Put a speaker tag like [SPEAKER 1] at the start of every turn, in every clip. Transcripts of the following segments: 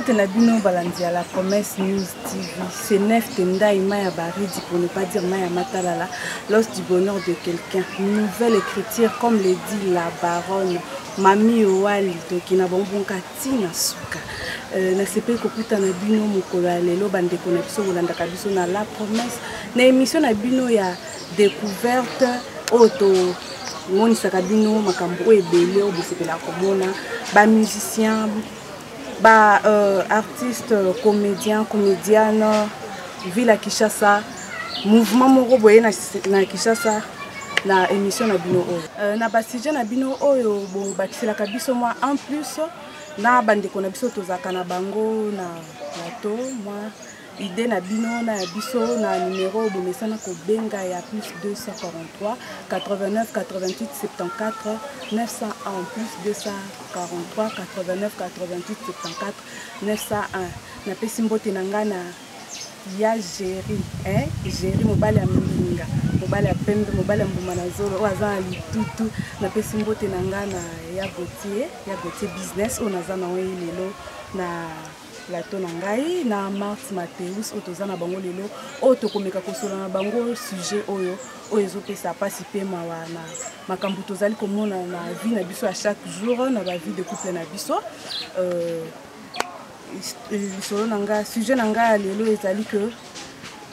[SPEAKER 1] Bino Balandia, la promesse News TV, c'est Nef Tenda Imaya Baridi, pour ne pas dire Maya Matalala, l'os du bonheur de quelqu'un. Une nouvelle écriture, comme le dit la baronne Mami Owali, donc il n'a bon Tina Souka. Na sepe kokuta na bino mokolo ya lelo bande connexion olandaka biso na la promesse na émission na bino ya découverte auto monisaka bino makambo ebele obosepela komona ba musicien ba artiste comédien comédienne ville à Kinshasa mouvement moko boye na Kinshasa na émission na bino oyo na basije na bino oyo bon bakiselaka biso moi en plus na bande kona biso tozaka na bango na plateau moi idée na bino na biso na numéro bomesana ko benga ya plus 243 89 88 74 901 plus 243 89 88 74 901 na pesi mbote na ngana ya Géry Géry mobali ya minga mobali ya pembe mobali ya mbuma na zolo oaza litutu na pesi mbote na ngana ya Gautier business on aza na lelo na plateau na ngai na Mars Mateus otoza na bango lelo oto komeka kosola na bango sujet oyo ezopesa pasi pe mawa na makambo tozali komona na vie na biso à chaque jour na ba vie de couple na biso solo nanga sujet nanga lelo ezali que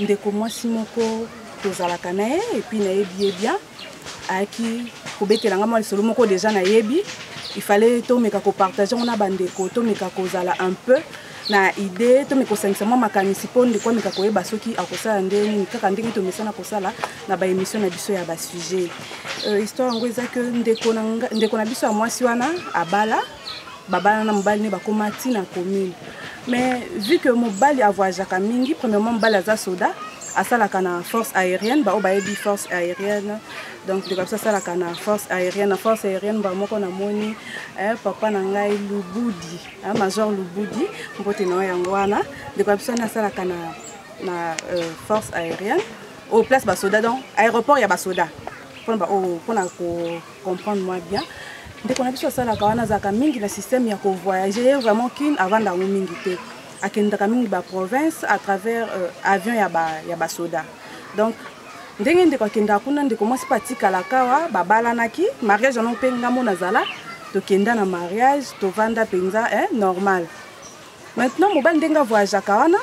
[SPEAKER 1] ndeko mwasi moko tozalaka na ye et puis na yebi bien aki kobetela nga mwa solo moko déjà na yebi il fallait to meka ko partager on a bandeko to meka kozala un peu na idée to meka sangisa mwa makanisi po ndeko meka koyeba soki akosala ndeni kaka ndenge to mesana kosala na ba émission na biso ya ba sujet histoire ngo eza que ndeko na biso ya mwasi wana abala babana na mobali ne bakoma tina commune mais vu que mobali avoyageaka mingi premièrement mobali aza soda asalaka na force aérienne ba obayebi force aérienne donc de comme ça asalaka na force aérienne ba moko na moni papa na ngai Lubudi major Lubudi mbote na yango wana de comme ça asalaka na force aérienne au place ba soda donc aéroport ya ba soda pour comprendre moi bien. Dès qu'on a besoin de ça, on a mingi le système ya ko voyager vraiment kin avant d'aller mingi te. Akenda mingi ba province à travers avion ya ba soda. Donc ndenge ndeko kenda kuna ndeko mwasi patika la kawa babalanaki mariage on penga mona zala to kenda na mariage to vanda penza normal. Maintenant mobali ndenga voyage kawana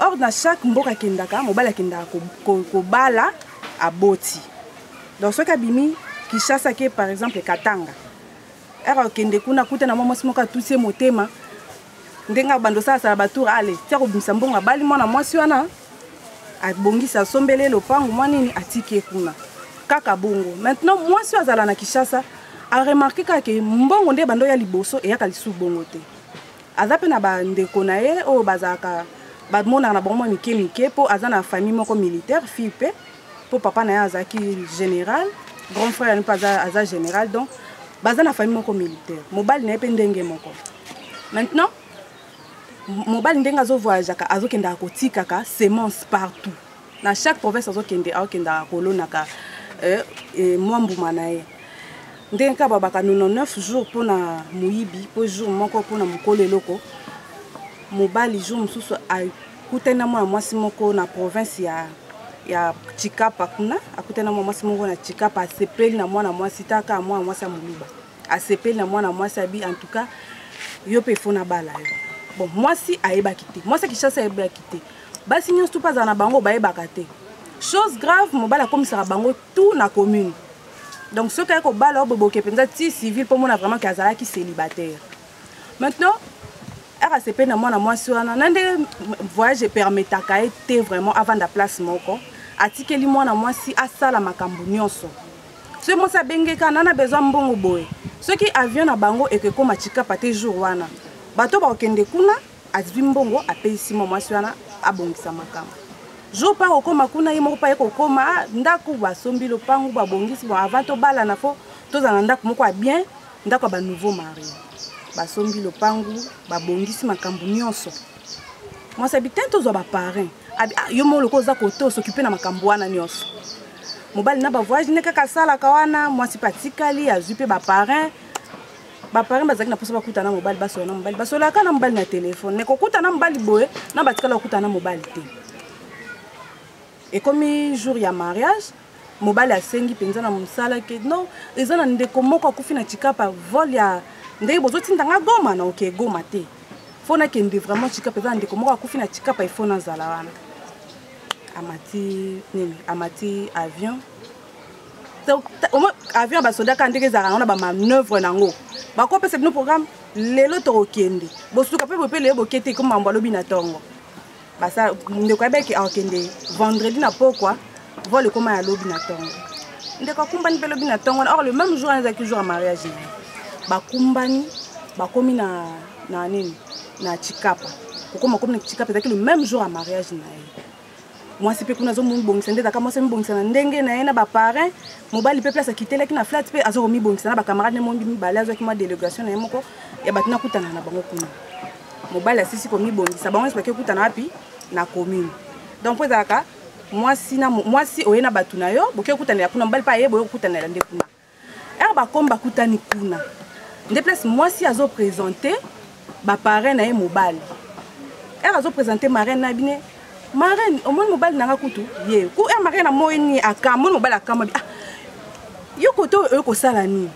[SPEAKER 1] or na chaque mboka kendaka mobali kenda ko bala aboti. Donc ce kabimi Kinshasa ke par exemple Katanga era kende kuna kuta na mama simoka tusie motema ndenga bando sala batour ale tia ko bimisa mbonga bali mwana mwasi wana abongisa sombele lopango mwanini atike kuna kaka bongo maintenant mwasi azala na Kinshasa a remarqué que mbongo nde bando ya liboso e yaka lisu bongo te azape na bandeko na ye o bazaka badmona na bongo mike po azana famille moko militaire fille pe po papa na ya azaki général grand frère ne pas aza général donc bazana famille moko militaire mobali na pe ndenge moko maintenant mobali ndenge azo voyager ka azo kenda kotika ka semence partout na chaque province azo kenda kolona ka mwambuma na ye ndenge ka babaka 99 jours pona muyibi po jour moko pona mukole loko mobali jour mususu akutena mwa mwasi moko na province ya Chikapa kuna akutena mwa mwasi moko na Chikapa asepeli na mwana mwasi taka mwa mwasi ya muluba asepeli na mwana mwasi abi en tout cas yo pe fona bala yo bon mwasi ayeba kité mwasi Kinshasa ayeba kité basi nyonso tout pas na bango bayeba kate chose grave mobala comme ça bango tout na commune donc ce que ko bala oboboke penza ti civil pour mona vraiment kazala ki célibataire maintenant RACP na mwana mwasi wana nande voyage permetaka été vraiment avant da place moko atikeli mwana mwasi asala makambo nyonso ce mwasi abengeka nana besoin mbongo boye soki avion na bango ekekoma Chikapa te jour wana bato ba okende kuna azvi mbongo apesi mwasi wana abongisa makambo jour pa okoma kuna ye moko pa ekokoma ndako basombi lopango babongisi bon avant to bala na fo tozana ndako moko bien ndako ba nouveau mari basombi lopango babongisi makambo nyonso mwasi habitant tozo ba parrain yo mo loko za koto s'occuper na makambo wana nyonso mobali na ba voyage ne kaka sala kawana mwasi patikali azupe ba parrain ba parents bazaki na posa ba kutana mobali baso na mobali baso la kana mobali na téléphone mais ko kutana mobali boye na batikala kutana mobali te et comme jour ya mariage mobali asengi penza na musala ke non ezana ndeko moko akufi na chikapa vol ya ndenge bozo tindanga goma na oke goma te fona kende vraiment chikapa ezana ndeko moko akufi na chikapa ifona zala wana amati nini amati avion donc avion ba soda kan ndenge zara na ba manœuvre nango ba ko pese no programme lelo to okende bosuka pe bopele bokete comme mambalo bina tongo basa ndeko abeki akende vendredi na pokwa vol comme ya lobi na tongo ndeko kumbani pe lobi na tongo or le même jour ezaki jour à mariage ba kumbani ba komi na nini na chikapa kokoma komi na chikapa ezaki le même jour à mariage na moi c'est pe kuna zo mun bongisa ndeza kama se mbongisa na ndenge na yena ba parrain mobali pe place akitela kina flat pe azo mi bongisa na ba camarade ne mombi mi balazo ki ma délégation na yemoko ya batina kutana na bango kuna mobali asisi ko mi bongisa bango se kutana wapi na commune donc pour zaka moi si oyena batuna yo boke kutana ya kuna mobali pa yebo kutana la ndekuna ba komba kutani kuna nde place moi si azo présenter ba parrain na ye mobali azo présenter marraine na bine marraine au moins mobile nanga kutu ye ku marraine na moyeni akamo mobile akamo ah yo koto ko sala ni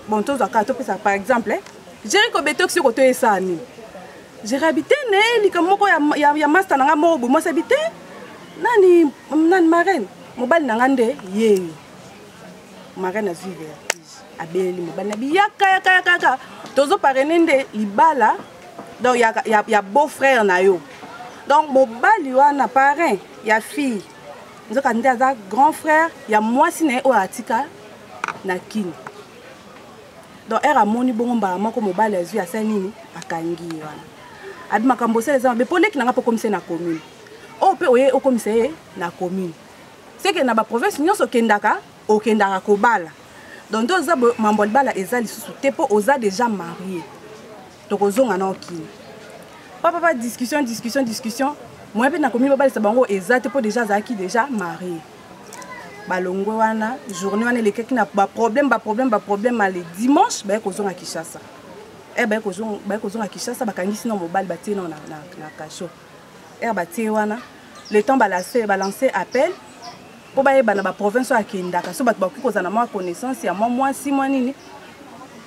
[SPEAKER 1] bon to zaka to pesa par exemple j'ai ko beto ko to esa ni j'ai habité ne li comme moko ya master nanga mo bo mo habité nani marraine mobile nanga nde ye marraine azive abeli mobile na biyaka yaka tozo parrainer nde libala donc ya beau frère na yo. Donc, mobali wana parrain, ya fille. Nous avons dit à grand frère, ya moi si na o atika na kini. Donc, era moni bomba moko mobali azu ya sanini akangi wana. Abi makambo sele za be pole ki na ngapo comme na commune. O pe oye o comme na commune. C'est que na ba province nyonso kendaka o kendaka ko bala. Donc, deux za mambol bala ezali susu tepo oza déjà marié. Donc, ozonga na okini. Papa discussion moi pe na komi baba sa bango exact pour déjà zaki déjà marié balongo wana journée wana le keki na ba problème le dimanche ba ko zonga Kinshasa ba ko zonga Kinshasa ba kangisi na mobile ba tie na kacho ba tie wana le temps balancer appel pour ba yeba na ba province ya kendaka so ba ko za na moi connaissance ya moi si moi nini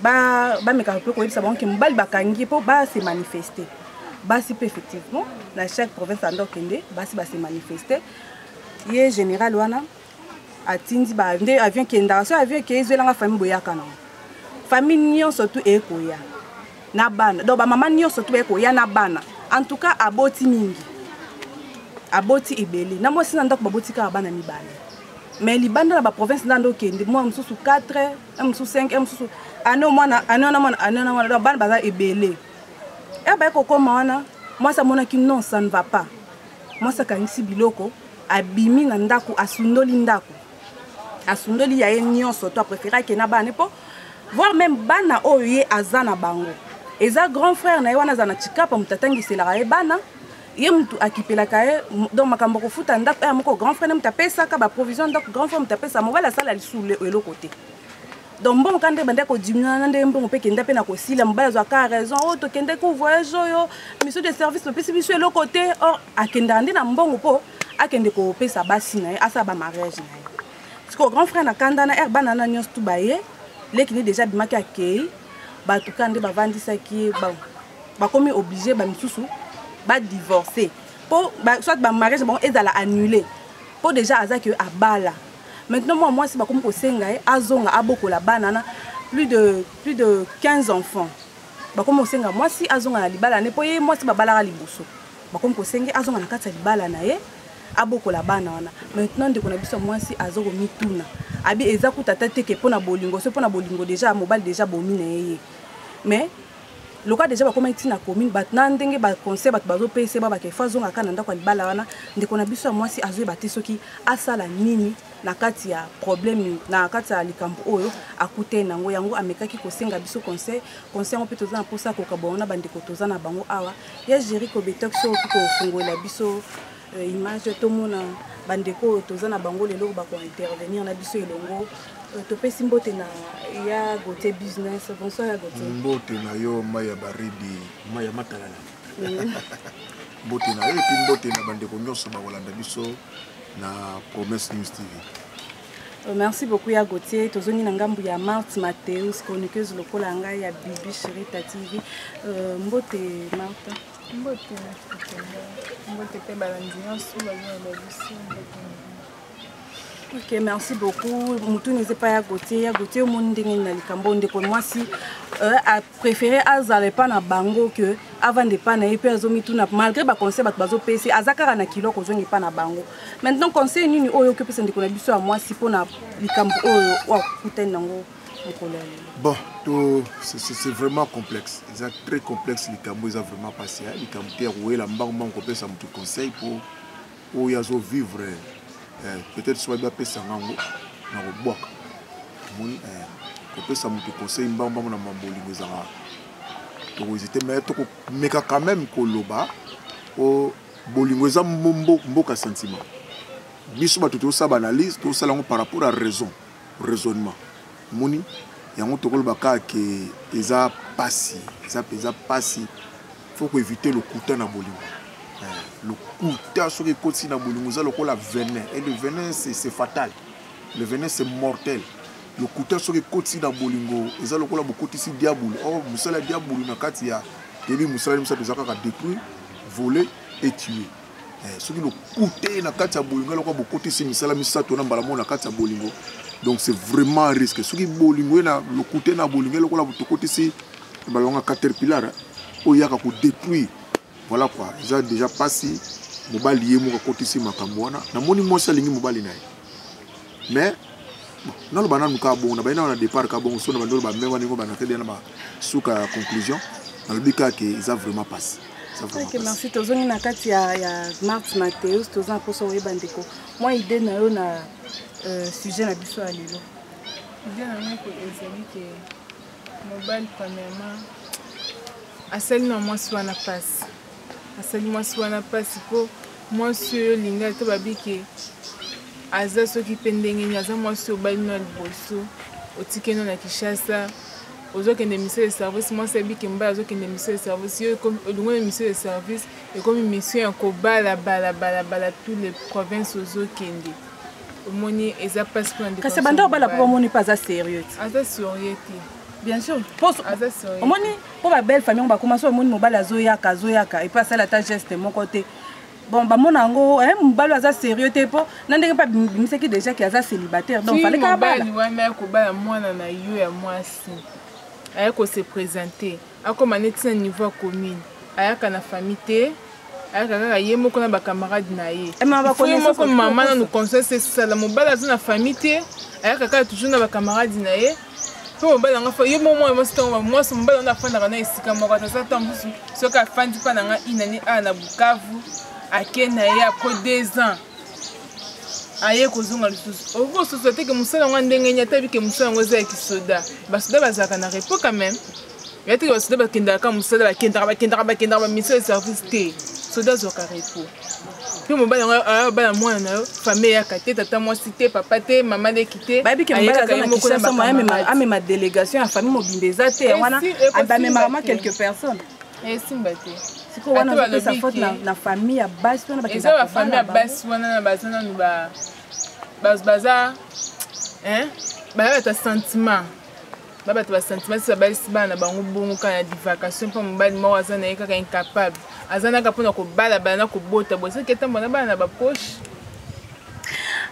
[SPEAKER 1] ba meka pe ko yebisa bango ke mobile ba kangi po ba se manifester basi peut effectivement dans chaque province ando kende basi se manifester ye général wana atindi ba nde avion kenda so avion ke ezolanga famille boyaka na famille nyon surtout ekoya na bana donc ba maman nyon surtout ekoya na bana en tout cas aboti mingi aboti ebele na mo sina ndako baboti ka bana mibale mais libanda na ba province ando kende moi msusu 4 msusu 5 msusu ano mwana bana baza ebele. Ba ko koma wana moi ça mona ki non ça ne va pas moi ça kanisi biloko abimi na ndako asundoli ya nyonso to préférer que na bana po voir même bana oye azana bango eza grand frère na wana zana chikapa mutatangi sela ye bana ye mtu akipela kae donc makambo ko futa ndako ya moko grand frère mutapesa ka ba provision donc grand frère mutapesa mo bala sala lisule elo côté. Donc bon quand bande ko dimina nde mbongo pe kenda pe na ko sila mbala zo ka raison o to kende ko voyage yo mission de service le pesi biso le côté or akenda ndi na mbongo po akende ko pesa basi na asa ba mariage na parce que grand frère na kanda na bana na nyos tu baye lekini déjà bimaki akei ba to kande ba vandisa ki ba komi obligé ba misusu ba divorcer po soit ba mariage bon ezala annulé po déjà azaki abala. Maintenant, moi, si je suis à banana, plus de 15 enfants. Moi, si je suis à Libala, moi, si je suis à Liboso. Je suis à Libala, maintenant, moi, si je suis à Abi ezaku tatate ke pona bolingo, so pona bolingo déjà mobile déjà bomine. Mais le cas déjà comme ici na commune batna ndenge ba conseil bat bazo pese ba ke fazo ngaka na ndako libala wana ndeko na biso moi si azo bate soki asala nini na kati ya problème na kati ya likambo oyo akute nango yango amekaki kosenga biso conseil on peut tozana pour ça ko kabona bandeko tozana bango awa ya gérer ko betok so ko fungola biso image to mona bandeko tozana bango lelo ba ko intervenir na biso elongo topesi mbote na ya Gauthier business. Bonsoir ya Gauthier.
[SPEAKER 2] Mbote na yo maya baridi maya matalala. Mbote na yo epi mbote na bandeko nyonso bakolanda biso na Promesse News TV.
[SPEAKER 1] Merci beaucoup ya Gauthier. Tozoni na ngambu ya Marthe Mathéus, chroniqueuse lokola ngai ya Bibi Chérie TV. Mbote Marthe.
[SPEAKER 3] Mbote na mbote pe balandi nyonso bazona biso mbote.
[SPEAKER 1] Ok, merci beaucoup. Moutou n'est pas à Gauthier. À Gauthier, au monde de Likambo, de moi si a préféré Azale pas na bango que avant de pas na hyper zomi tout na malgré ba conseil ba bazo PC azakara na kilo ko zongi pas na bango. Maintenant conseil nini oyo que personne de connaît biso à moi si pour na Likambo oyo wa kuten nango.
[SPEAKER 2] Bon, c'est vraiment complexe. C'est très complexe Likambo, ils ont vraiment passé. Likambo terre où la banque on peut ça tout conseil pour où ils ont vivre. Peut-être soit bien pesa ngango na robwaka moni ko pesa mutu conseil mbamba na mamboli ngezanga to hésiter mais to meka quand même ko loba o bolingweza mboka sentiment biso ba to sa analyse to sala ngo par rapport à raisonnement moni yango to ko loba ka ke eza pasi faut ko éviter le couteau na bolingo. Le couteau sur les côtes na bolingo za lokola venin et le venin c'est fatal. Le venin c'est mortel. Le couteau sur les côtes na bolingo eza lokola bokoti si diabolo. Oh musala diabolo na kati ya tebi musala tozaka ka détruire, voler et tuer. Ce qui le couteau na kati ya bolingo lokola bokoti si musala misato na mbala na kati ya bolingo. Donc c'est vraiment un risque. Ce qui bolingo na le couteau na bolingo lokola bokoti si balonga caterpillar oyaka ko détruire. Voilà quoi, ils ont déjà passé mobile lié mon côté ici makamwana na moni mo salingi mobile nae mais non le banane ka bon na baina na départ ka bon so na bandolo ba mewa ningo bana tede na ba suka conclusion na le bika que ils ont vraiment passé.
[SPEAKER 1] OK, merci tozoni na kati ya Marthe Mathéus tozan poso weba ndeko. Moi idée na yo na sujet na biso ya lelo.
[SPEAKER 3] Idée na moi ko ezali que mobile premièrement asali na moi soit na passe. Asali moi soit na passe pour moi sur linga to babiki aza soki pendenge aza moi sur balino liboso otikeno na Kinshasa ozokende mission de service moi c'est biki mba ozokende mission de service yo comme olungo mission de service et comme mission ko bala tous les provinces ozokende omoni eza passe pour ndeko
[SPEAKER 1] kasi banda bala pour moni pas sérieux
[SPEAKER 3] aza sérieux.
[SPEAKER 1] Bien sûr. Au moins, pour la belle famille, on va commencer au monde mobile zoyaka et pas ça la tâche geste de mon côté. Bon, bah mon ango, mobile aza sérieux t'es pas. N'en pas c'est qui déjà qui aza célibataire donc fallait qu'à bala.
[SPEAKER 3] Ouais, mais ko bala moi na yo ya moi si. Aya ko se présenter. Ako maneti na niveau commune. Aya kana famille té. Aya kaka yemo ko na ba camarade na ye. Moi comme maman na nous conseille c'est ça la mobile aza na famille té. Aya kaka toujours na ba camarade na ye. Pour me battre, il y a un moment où moi, je me bats dans la fin de l'année. Si comme moi, ça tombe sur la fin du pan, une année à la Bukavu, à Kenya, après 2 ans. Aïe, cause on a le tous. Au revoir, société que nous sommes en déngénia, tabi que nous sommes en zéro qui soda. Basoda bazaka na repo quand même. Il y a des choses que kindaka musada, kindara, mission de service T. Soda zoka repo. Puis mon bal en moi famille à côté tata moi cité papa té maman de quitter
[SPEAKER 1] baby que mon ma délégation en famille mobilisée té wana aba même maman quelques personnes
[SPEAKER 3] et simbaté
[SPEAKER 1] c'est quoi wana on sa faute na famille à base wana ba
[SPEAKER 3] la famille à base wana na bazana nous baza hein ba ta sentiment baba ta sentiment ça ba na bango bongo quand ya vacation pour mon bal mo azana kaka incapable azana kapona ko bala bana ko bota bosse que tambo na bana ba poche.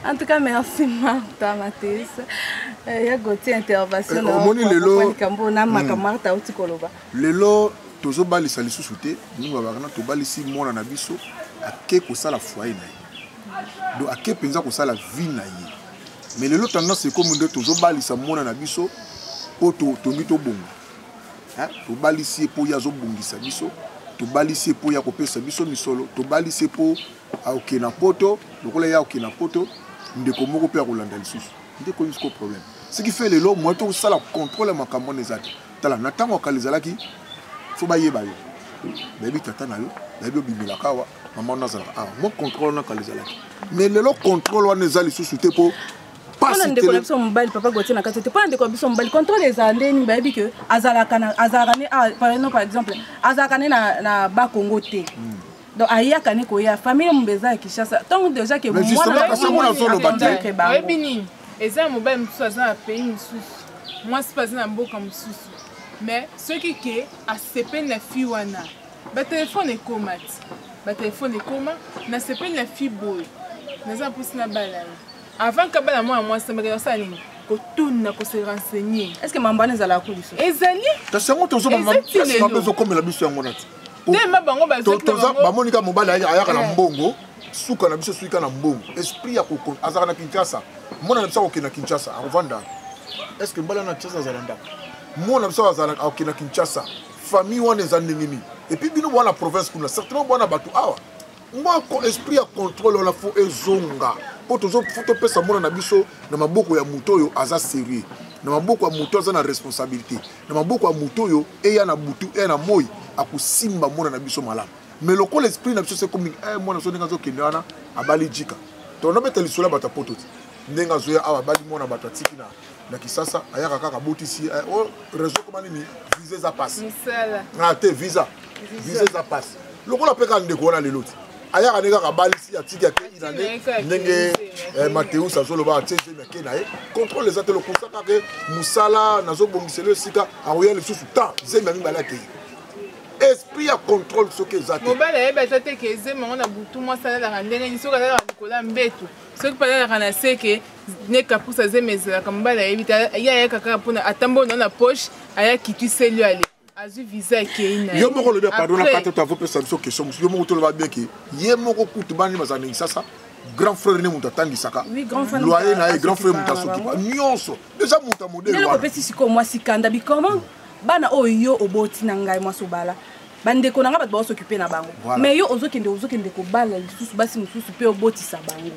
[SPEAKER 1] En tout cas merci Martha Mathéus. Ya Gauthier intervention na
[SPEAKER 2] moni lelo
[SPEAKER 1] Kambo na makamata uti koloba.
[SPEAKER 2] Lelo tozo bali sali susute ni ba bana to bali si mona na biso ake ko sala foyer na ye. Do ake penza ko sala vie na ye. Mais lelo tendance c'est comme de tozo bali sa mona na biso po to mito bongo. Hein? To bali si po ya zo bongisa biso. To bali si po ya ko pesa biso misolo. To bali si po a okena poto, lokola ya okena poto, ndeko moko pe a kolanda lisusu. Ndeko yusko problème. Ce qui fait lelo moi to sala contrôle makambo nezati. Tala na tango kalizala ki faut ba yeba yo. Baby tata na yo, baby bimela kawa, maman na zala. Ah, moi contrôle na kalizala ki. Mais lelo contrôle wana ezali lisusu te po passe
[SPEAKER 1] on a des connexions mobile papa Gauthier na kati te pas des connexions mobile contrôle les andeni ba bi que azalaka par exemple azalaka na ba Congo te donc ayaka ne ko ya famille mbeza Kinshasa donc déjà que
[SPEAKER 2] moi na zolo baté
[SPEAKER 3] ba bini eza mobile mususu aza pays mususu moi c'est pas na mboka mususu mais ceux qui a sepel na fi wana ba téléphone e komati ba téléphone e koma na sepel na fi boy naza pousse na bala avant que bala moi ça me ça nini ko tuna ko se renseigner est-ce que mambane ezala ko liso ezali
[SPEAKER 2] ta sango tozo mabezo comme la biso yango nati
[SPEAKER 3] tema bango
[SPEAKER 2] toza bamonika mobali ayaka na mbongo suka na biso suika na mbongo esprit ya ko azaka na Kinshasa mona na biso ko na Kinshasa avanda est-ce que mbala na Kinshasa zalanda mona biso azala ko na Kinshasa famille wana ezandingini et puis bino wana province kuna certainement wana batu awa moi esprit ya contrôle la fo ezonga po tozo foto pesa mona na biso na maboko ya muto yo aza sérieux na maboko ya muto aza na responsabilité na maboko ya muto yo eya na butu e na moi akusimba mona na biso malamu mais loko l'esprit na biso c'est comme mona so ndinga zo kendana abali jika to no beta lisula bata poto ndinga zo ya awa bali mona bata tiki na Kisasa ayaka kaka botisi o réseau comment ni visa za passe
[SPEAKER 3] misala
[SPEAKER 2] na te visa za passe loko la peka ndeko na leloti ayaka ndeka ka balisi ya tiki ya ke inane ndenge Mateus azolo ba tese meke na contrôle les ateliers kusaka ke musala nazo bongiselo sika aroya le susu ta zemba ngi balaki esprit ya contrôle ce que zate
[SPEAKER 3] mobile eba zate ke zemba ngona butu mo sala la ndenge ni soka la nikola mbetu ce que pala la na seke ne kapusa zemezela kambala ebita ya kaka pona atambo na poche aya kitu selu ale azu visa keina
[SPEAKER 2] yo moko le pardon la carte tu avons posé cette question yo moko to va bien que ye moko kutubani bazana sasa grand frère ne muta tangi saka
[SPEAKER 1] oui grand frère
[SPEAKER 2] loyer na grand frère muta soki nyonso déjà muta modèle
[SPEAKER 1] wa petit siko moi sikanda bi comment bana oyo oboti na ngai moi sobala bande ko nanga bato s'occuper na bango mais yo ozokende ko bala lisusu basi mususu pe obotisa bango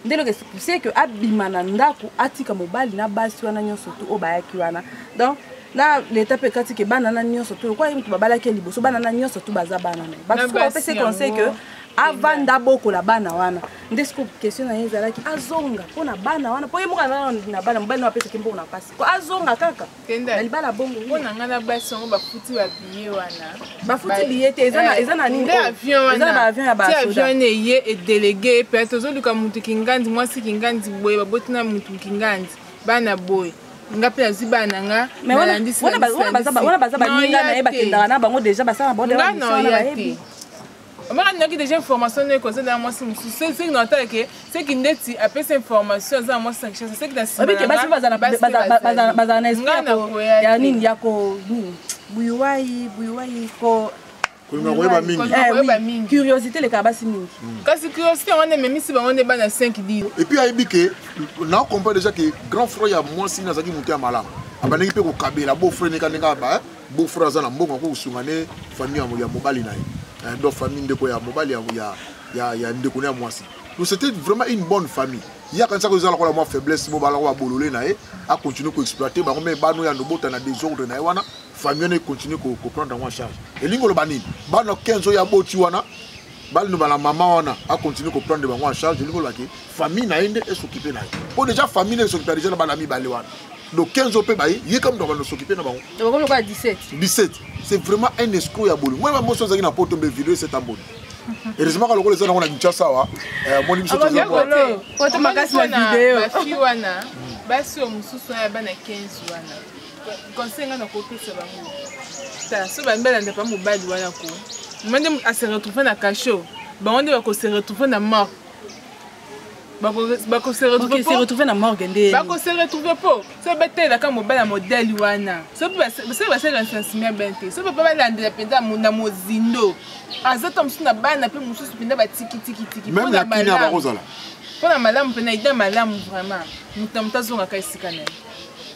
[SPEAKER 1] ndelo que c'est que abimana ndako atika mobali na basi wana nyonso to obayaki wana donc là l'étape est que bana na nyonso to quoi mutu babala ke liboso bana na nyonso to baza bana na bato ko pese conseil que avant d'aboko la bana wana ndesko question na yezala ki azonga pona bana wana po yemoka na bana mobali na pese kimbo na pasi ko azonga kaka
[SPEAKER 3] tenda
[SPEAKER 1] libala bongo
[SPEAKER 3] pona ngana basi ngo bafuti ba billet wana
[SPEAKER 1] bafuti billet te ezana nini
[SPEAKER 3] avion wana
[SPEAKER 1] ezana ba avion ya ba
[SPEAKER 3] soda avion ne ye et délégué peut-être ozoluka mutu kingandi moi si kingandi boye babotina mutu kingandi bana boye ngapi azibana nga
[SPEAKER 1] mais wana baza baninga na yeba kendana na bango déjà basala bonde na mission
[SPEAKER 3] on m'a donné déjà information ne cause dans moi c'est que n'entend que c'est qui ndeti après cette information za moi 5 c'est que dans
[SPEAKER 1] c'est bazana esprit ya nini yako buyuwai ko curiosité le kabasi mingi
[SPEAKER 3] kasi curiosité on est même ici on est bana 5 10
[SPEAKER 2] et puis aibi que na comprend déjà que grand frère ya moi si nazaki muté malamu abaneki pe ko kabela beau frère neka ba beau frère za na mbongo ko usungane famille ya mobali na donc famille ndeko ya mobali ya ndeko na mwasi donc c'était vraiment une bonne famille il y a quand ça que za la moi faiblesse mo bala ko bololé na a continuer ko exploiter ba mais bano ya ndobota na désordre na wana famille ne continue ko prendre en charge et lingolo banini bano 15 ya boti wana bali no bala maman wana a continuer ko prendre en charge lingolo la famille na ende et s'occuper na pour déjà famille ne s'occuper déjà na bala mi bali wana donc 15 op bayi il comme doit s'occuper na bango
[SPEAKER 1] donc comme quoi 17
[SPEAKER 2] c'est vraiment un escroc ya bolo moi moi chose na poto be vidéo c'est en bonne heureusement que le gars les gens on a Kinshasa wa mon émission tout ça
[SPEAKER 1] poto makasi na vidéo
[SPEAKER 3] bafi wana basi omususu ya bana 15 wana conseil na ko pesa bango ta so ba mbela ndepa mobali wana ko mwende a se retrouver na cachot bango ba ko se retrouver na mort bako se retrouver
[SPEAKER 1] na morgue ndé
[SPEAKER 3] bako se retrouver po so bete la ka mobala modèle wana so ba se renseignement bente so ba la ndependa munda mozindo azata msuna bana pe mususu pinda ba tiki
[SPEAKER 2] même la kina ba kozala
[SPEAKER 3] pona malamu pena ida malamu vraiment mutamta zonga ka isikana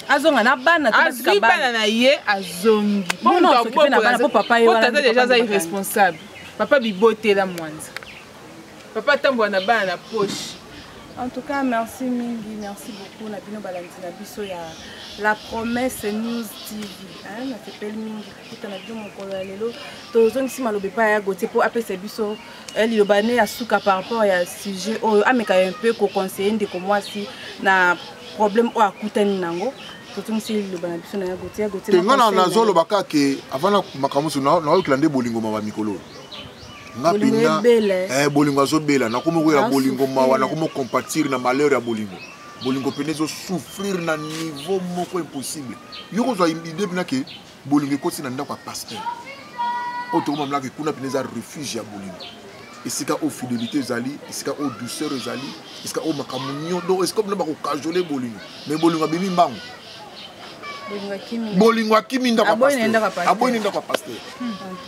[SPEAKER 1] azonga na bana
[SPEAKER 3] tabasika bana na ye azongi
[SPEAKER 1] bon s'occuper na bana po papa ye
[SPEAKER 3] wana déjà za irresponsable papa bibote la mwanza papa tambo na bana na poche
[SPEAKER 1] En tout cas, merci Mingi, merci beaucoup. Nabino Balandina Biso ya La Promesse News TV. Hein, ça s'appelle Mingi. Tout en avion mon colonelo. Tous on ici malobe pas ya gote pour appeler ces biso. Elle le bané à souka par rapport à sujet. Oh, ameka un peu ko conseiller de comme moi si na problème ou akutani nango. Tout on ici le bané biso na ya gote ya gote.
[SPEAKER 2] Ngana na zolo baka ke avant na makamusu na oklande bolingo ma mikolo. Ngapina bolingo azobela na komo ya bolingo mawa na komo compatir na malheur ya bolingo bolingo penezo souffrir na niveau moko impossible yoko zo idée bina ke bolingo ko tina ndako pasteur auto mamla ke kuna peneza refuge ya bolingo esika o fidélité zali esika o douceur zali esika o makamunyo do esika bina ba ko cajoler bolingo mais bolingo bimi mbango bolingo akimi ndako pasteur aboyine ndako pasteur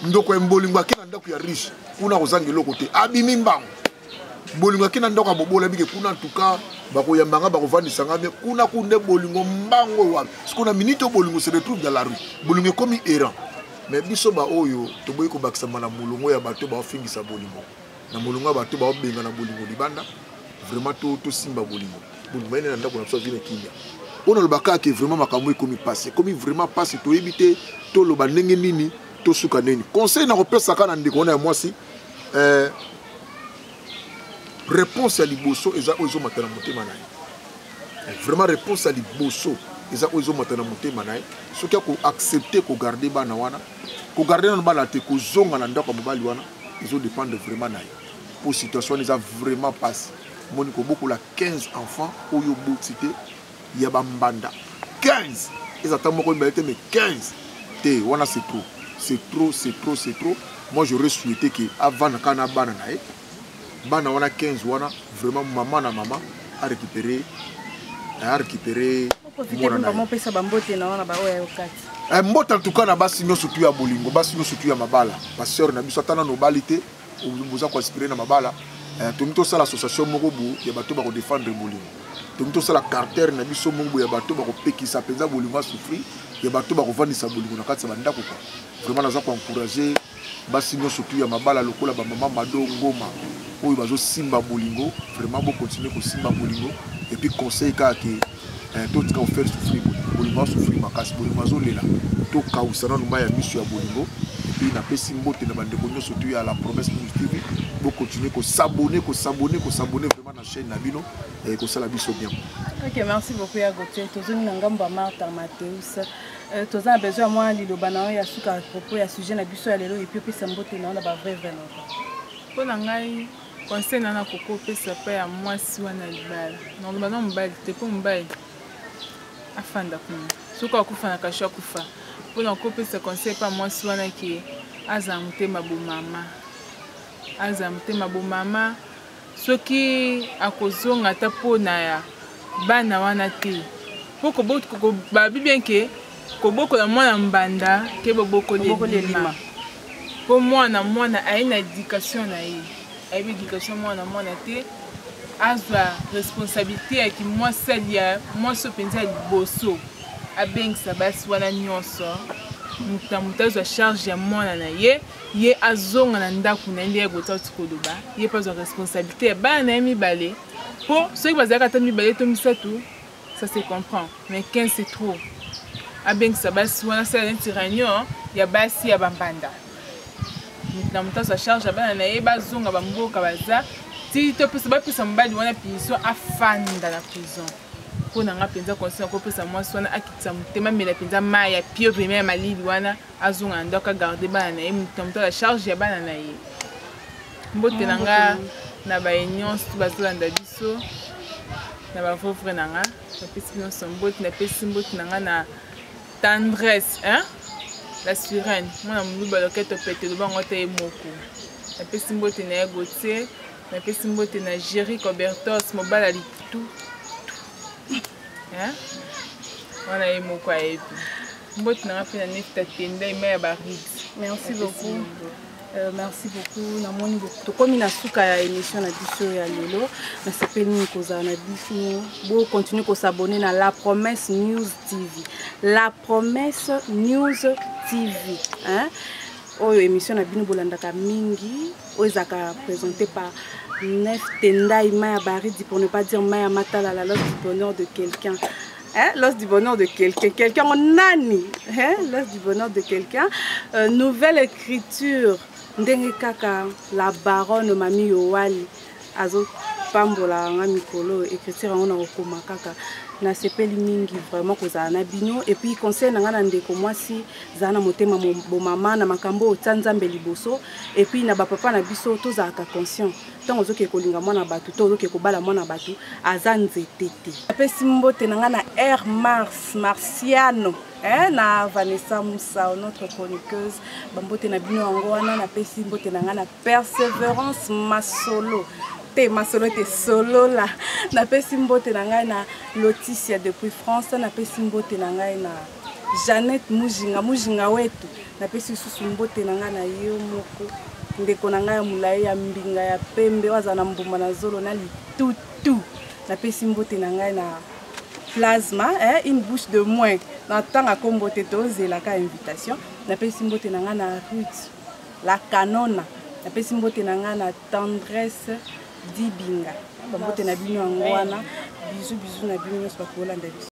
[SPEAKER 2] ndoko bolingo akina ndako ya riche kuna kozangelo côté abimi mbango bolingo akina ndako abobola bike kuna en tout cas bako yambanga bako vandisanga mais kuna kunde bolingo mbango wa sikona minute bolingo se retrouve dans la rue bolingo comme errant mais biso ba oyo to boyi ko bakisa mana mulungo ya bato ba ofingisa bolingo na mulungo ya bato ba obenga na bolingo libanda vraiment to simba bolingo bolingo ene na ndako na so vile kinya on a le baka qui est vraiment makambo comme passé comme vraiment passé to éviter to lo ba ndenge nini to suka nini conseil na repesa kana ndiko na moi si réponse à liboso eza ozo matana motema na vraiment réponse à liboso eza ozo matana motema na so ki ko accepter ko garder bana wana ko garder na bana te ko zonga na ndako mobali wana ils ont dépendre vraiment na pour situation les a vraiment passé moniko beaucoup la 15 enfants oyo botité yaba mbanda 15 ils attendent moko mbelete mais 15 te wana c'est trop moi j'aurais souhaité que avant na kana bana na bana wana 15 wana vraiment maman na maman a récupéré
[SPEAKER 1] mon pesa bambote na wana ba oya okati
[SPEAKER 2] mbote en tout cas na basi nyoso tu ya bolingo basi nyoso tu ya mabala ba sœur na biso tana no balité obuza ko aspirer na mabala tomito sala association moko bu ya bato ba ko défendre bolingo tomito sala carter na biso moko ya bato ba ko pekisa penza bolingo souffrir ya bato ba ko vandisa bolingo na kati ba ndako quoi vraiment naza ko encourager basi nyoso tu ya mabala lokola ba maman mado ngoma oyo bazo simba bolingo vraiment bo continuer ko simba bolingo et puis conseil ka ke tout ce qu'on fait souffrir bolingo souffrir makasi bolingo azolela to kausana no ya misu ya bolingo et puis na pesi mbote na bande ko nyoso tu ya La Promesse News TV bo continuer ko s'abonner vraiment na chaîne na bino et ko sala biso bien.
[SPEAKER 1] OK, merci beaucoup ya Gauthier tozoni na ngamba Martha Mateus tous a besoin moi liloba na ya suka à propos ya sujet na biso ya lelo et puis pesa mbote na ba vrai
[SPEAKER 3] pona ngai conseil na koko pesa pa ya mwasi wana libala normalement mbali te po mbali afanda kuna suka kufa na kasho kufa pona ko pesa conseil pa mwasi wana ki aza mutema bo mama soki akozonga ta pona ya bana wana te poko boko ba bien ke ko boko na mwana mbanda ke boko lima po mwana aina éducation na ye ayebi éducation mwana te azwa responsabilité ya ki mwasi ya mwasi penza liboso abengisa basi wana nyonso mutu azwa charge ya mwana na ye azonga na ndako na nde yagota tikoloba ye mpe azwa responsabilité ya bana na ye mibale po soki bazalaka ata mibale to misato ça se comprend mais 15 c'est trop abengisa basi wana sala neti réunion ya basi ya bambanda na mutu azwa charge ya bana na ye bazonga bamboka baza ti topesa bapesa mobali wana punition afanda na prison mpo na nga mpenza conseil akopesa mwasi wana akitisa motema mela mpenza mai ya pio premier ya malili wana azonga na ndako agarde bana na ye mutu azwa charge ya bana na ye mbote na nga na baye nyonso tu bazolanda biso na bavovre na nga napesi nyonso mbote napesi mbote na nga na tendresse la sirène mwana moluba loketo pete lobango te ye moko napesi mbote na ye Gauthier napesi mbote na Jerry Cobertos mobala litu wana ye moko ayebi mbote na nga mpe na nefta tenda ima ya baride.
[SPEAKER 1] Merci beaucoup. Merci beaucoup. Namoni beaucoup. Comme na suka ya émission na biso ya lelo, na sepeli ni koza na biso. Bo continuer ko s'abonner na La Promesse News TV. La Promesse News TV, oyo émission na bino bolandaka mingi, oyo ezaka présenté par Nef Tendai Maya Baridi, pour ne pas dire Maya Matala, la l'os du bonheur de quelqu'un. Hein? L'os du bonheur de quelqu'un. Quelqu'un en nani. Hein? L'os du bonheur de quelqu'un. Nouvelle écriture. Ndenge kaka la baronne Mami Yowali. Azo pambola nga mikolo écriture on a okoma kaka. Na sepeli mingi vraiment kozala na bino et puis conseil na nga na ndeko mwasi zana motema bo mama na makambo otsanzambe liboso et puis na ba papa na biso tozalaka conscient tant ozoke kolinga mwana batu to ozoke kobala mwana batu aza nzetete apesi mbote na nga na Air Mars Marciano na Vanessa Moussa notre chroniqueuse bambote na bino yango wana na pesi mbote na nga na Persévérance Masolo Masolo te solo là na pesi mbote na ngai na Laetitia depuis France na pesi mbote na ngai na Jeannette Mujinga wetu na pesi susu mbote na ngai na yo moko ndeko na ngai ya mulai ya mbinga ya pembe waza na mbuma na zolo na litutu na pesi mbote na ngai na Plasma une bouche de moins na tanga kombote to zela ka invitation na pesi mbote na ngai na Ruth la Canona na pesi mbote na ngai na Tendresse Dibinga. Bambote na bino yango wana. Bisous na bino nyonso bakolanda biso.